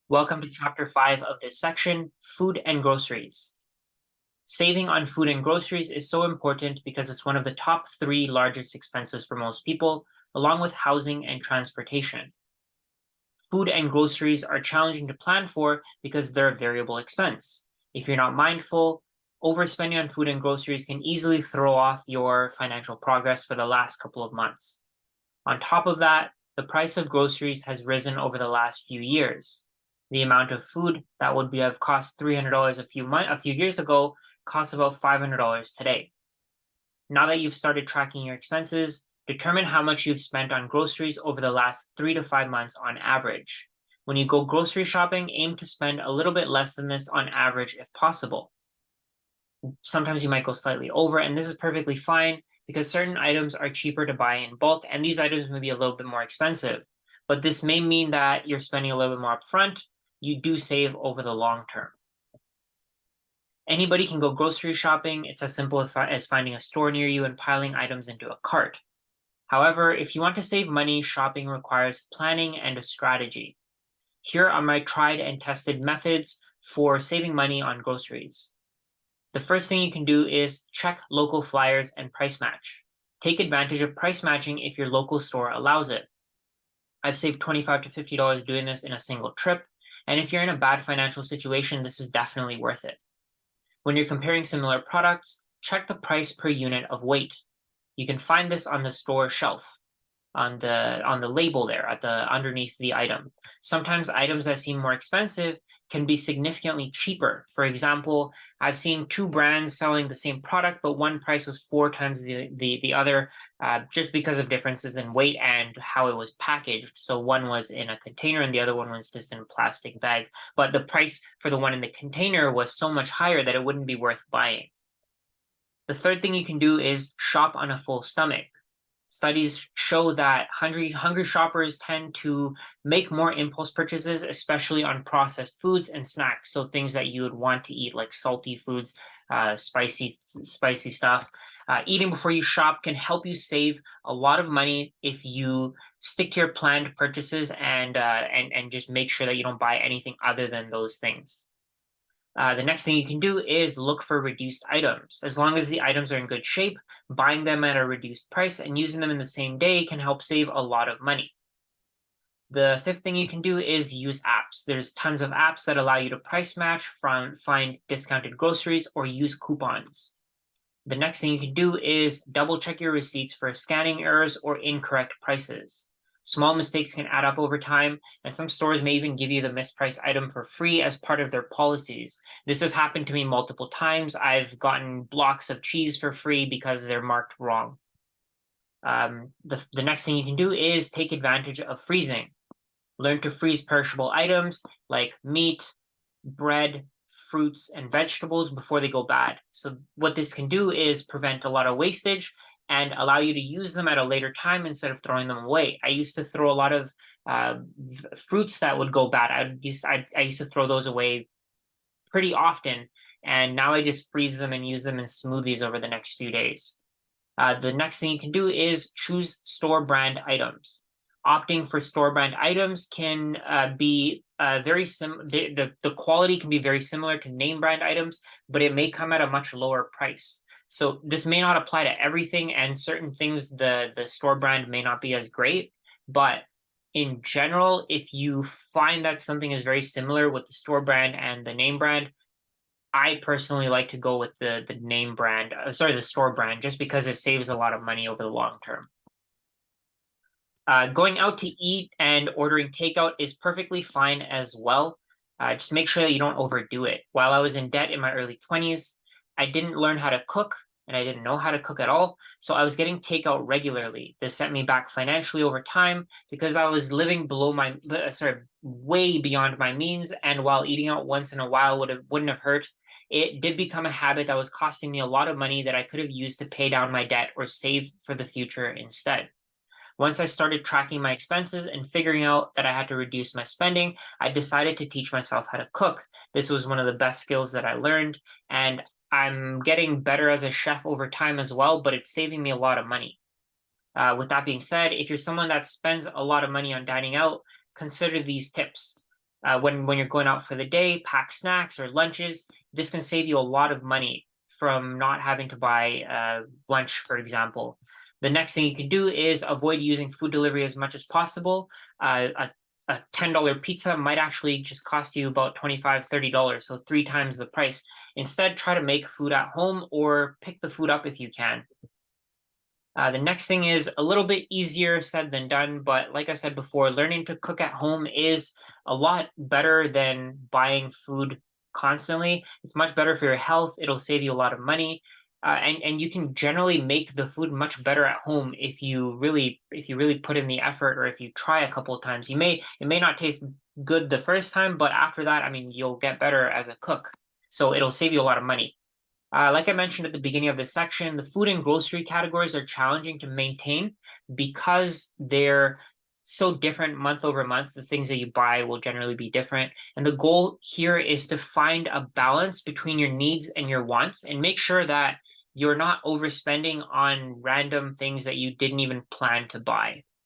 Welcome to Chapter 5 of this section, Food and Groceries. Saving on food and groceries is so important because it's one of the top three largest expenses for most people, along with housing and transportation. Food and groceries are challenging to plan for because they're a variable expense. If you're not mindful, overspending on food and groceries can easily throw off your financial progress for the last couple of months. On top of that, the price of groceries has risen over the last few years. The amount of food that would have cost $300 a few years ago costs about $500 today. Now that you've started tracking your expenses, determine how much you've spent on groceries over the last 3 to 5 months on average. When you go grocery shopping, aim to spend a little bit less than this on average if possible. Sometimes you might go slightly over, and this is perfectly fine because certain items are cheaper to buy in bulk, and these items may be a little bit more expensive. But this may mean that you're spending a little bit more upfront. You do save over the long term. Anybody can go grocery shopping. It's as simple as finding a store near you and piling items into a cart. However, if you want to save money, shopping requires planning and a strategy. Here are my tried and tested methods for saving money on groceries. The first thing you can do is check local flyers and price match. Take advantage of price matching if your local store allows it. I've saved $25 to $50 doing this in a single trip, and if you're in a bad financial situation, this is definitely worth it. When you're comparing similar products, check the price per unit of weight. You can find this on the store shelf, on the label there, underneath the item. Sometimes items that seem more expensive can be significantly cheaper. For example, I've seen two brands selling the same product, but one price was 4 times the other, just because of differences in weight and how it was packaged. So one was in a container and the other one was just in a plastic bag. But the price for the one in the container was so much higher that it wouldn't be worth buying. The third thing you can do is shop on a full stomach. Studies show that hungry shoppers tend to make more impulse purchases, especially on processed foods and snacks. So things that you would want to eat, like salty foods, spicy stuff. Eating before you shop can help you save a lot of money if you stick to your planned purchases and just make sure that you don't buy anything other than those things. The next thing you can do is look for reduced items. As long as the items are in good shape, buying them at a reduced price and using them in the same day can help save a lot of money. The fifth thing you can do is use apps. There's tons of apps that allow you to price match, find discounted groceries, or use coupons. The next thing you can do is double check your receipts for scanning errors or incorrect prices. Small mistakes can add up over time, and some stores may even give you the mispriced item for free as part of their policies. This has happened to me multiple times. I've gotten blocks of cheese for free because they're marked wrong. The next thing you can do is take advantage of freezing. Learn to freeze perishable items like meat, bread, fruits, and vegetables before they go bad. So what this can do is prevent a lot of wastage and allow you to use them at a later time instead of throwing them away. I used to throw a lot of fruits that would go bad. I used to throw those away pretty often, and now I just freeze them and use them in smoothies over the next few days. The next thing you can do is choose store brand items. Opting for store brand items can be very the quality can be very similar to name brand items, but it may come at a much lower price. So this may not apply to everything, and certain things the store brand may not be as great. But in general, if you find that something is very similar with the store brand and the name brand, I personally like to go with the name brand, the store brand, just because it saves a lot of money over the long term. Going out to eat and ordering takeout is perfectly fine as well. Just make sure that you don't overdo it. While I was in debt in my early 20s, I didn't learn how to cook and I didn't know how to cook at all. So I was getting takeout regularly. This set me back financially over time because I was living way beyond my means. And while eating out once in a while wouldn't have hurt, it did become a habit that was costing me a lot of money that I could have used to pay down my debt or save for the future instead. Once I started tracking my expenses and figuring out that I had to reduce my spending, I decided to teach myself how to cook. This was one of the best skills that I learned, and I'm getting better as a chef over time as well, but it's saving me a lot of money. With that being said, if you're someone that spends a lot of money on dining out, consider these tips. When you're going out for the day, pack snacks or lunches. This can save you a lot of money from not having to buy lunch, for example. The next thing you can do is avoid using food delivery as much as possible. A $10 pizza might actually just cost you about $25-30, so 3 times the price. Instead, try to make food at home or pick the food up if you can. The next thing is a little bit easier said than done, but like I said before, learning to cook at home is a lot better than buying food constantly. It's much better for your health. It'll save you a lot of money. And you can generally make the food much better at home if you really put in the effort, or if you try a couple of times. It may not taste good the first time, but after that, I mean, you'll get better as a cook. So it'll save you a lot of money. Like I mentioned at the beginning of this section, the food and grocery categories are challenging to maintain because they're so different month over month. The things that you buy will generally be different. And the goal here is to find a balance between your needs and your wants and make sure that you're not overspending on random things that you didn't even plan to buy.